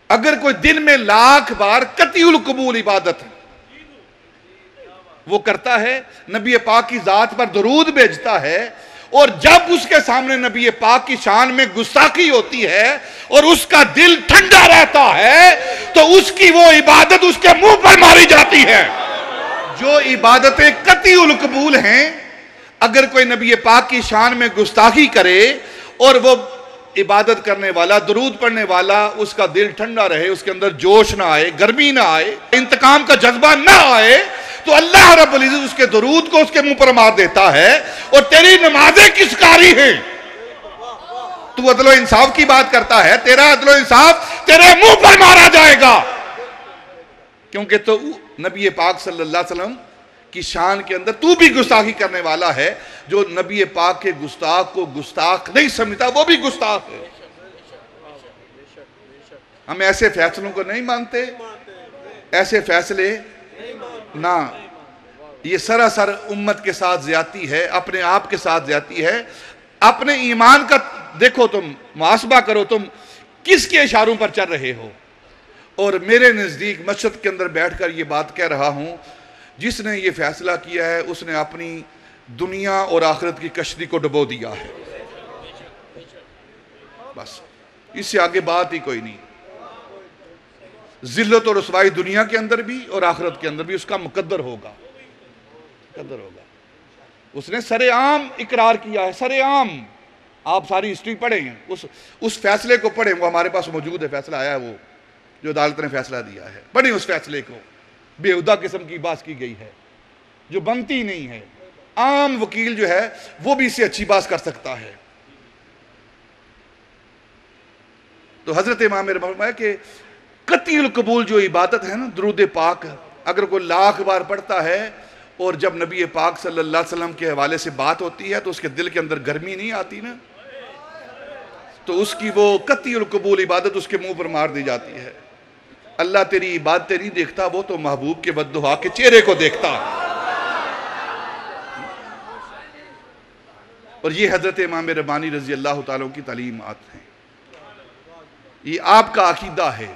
اگر کوئی دن میں 1,00,000 بار قطعی القبول عبادت وہ کرتا ہے، نبی پاک کی ذات پر درود بھیجتا ہے، اور جب اس کے سامنے نبی پاک کی شان میں گستاخی ہوتی ہے اور اس کا دل ٹھنڈا رہتا ہے، تو اس کی وہ عبادت اس کے منہ پر ماری جاتی ہے۔ جو عبادتیں قطعی القبول ہیں، اگر کوئی نبی پاک کی شان میں گستاخی کرے اور وہ عبادت کرنے والا، درود پڑھنے والا، اس کا دل ٹھنڈا رہے، اس کے اندر جوش نہ آئے، گرمی نہ آئے، انتقام کا جذبہ نہ آئے، تو اللہ رب العزت اس کے درود کو اس کے منہ پر مار دیتا ہے۔ اور تیری نمازیں کس کاری ہیں؟ تو عدل و انصاف کی بات کرتا ہے، تیرا عدل و انصاف تیرے منہ پر مارا جائے گا، کیونکہ تو نبی پاک صلی اللہ علیہ وسلم کی شان کے اندر تو بھی گستاخی کرنے والا ہے۔ جو نبی پاک کے گستاخ کو گستاخ نہیں سمجھتا وہ بھی گستاخ ہے۔ ہم ایسے فیصلوں کو نہیں مانتے، ایسے فیصلے نہ، یہ سراسر امت کے ساتھ زیادتی ہے، اپنے آپ کے ساتھ زیادتی ہے۔ اپنے ایمان کا دیکھو، تم محاسبہ کرو، تم کس کے اشاروں پر چل رہے ہو۔ اور میرے نزدیک مسجد کے اندر بیٹھ کر یہ بات کہہ رہا ہوں، جس نے یہ فیصلہ کیا ہے اس نے اپنی دنیا اور آخرت کی کشتی کو ڈبو دیا ہے، بس اس سے آگے بات ہی کوئی نہیں۔ ذلت اور رسوائی دنیا کے اندر بھی اور آخرت کے اندر بھی اس کا مقدر ہوگا، اس نے سر عام اقرار کیا ہے، سر عام۔ آپ ساری ہسٹری پڑھیں، اس فیصلے کو پڑھیں، وہ ہمارے پاس موجود ہے، فیصلہ آیا ہے وہ جو عدالت نے فیصلہ دیا ہے، پڑھیں اس فیصلے کو۔ بےہودہ قسم کی بات کی گئی ہے جو بنتی نہیں ہے، عام وکیل جو ہے وہ بھی اس سے اچھی بات کر سکتا ہے۔ تو حضرت امام نے فرمایا کہ قطعی القبول جو عبادت ہے نا، درود پاک، اگر کوئی 1,00,000 بار پڑھتا ہے اور جب نبی پاک صلی اللہ علیہ وسلم کے حوالے سے بات ہوتی ہے تو اس کے دل کے اندر گرمی نہیں آتی نا، تو اس کی وہ قطعی القبول عبادت اس کے منہ پر مار دی جاتی ہے۔ اللہ تیری عبادتیں نہیں دیکھتا، وہ تو محبوب کے بددعا کے چہرے کو دیکھتا ہے۔ اور یہ حضرت امام ربانی رضی اللہ تعالیٰ کی تعلیمات ہیں، یہ آپ کا عقیدہ ہے۔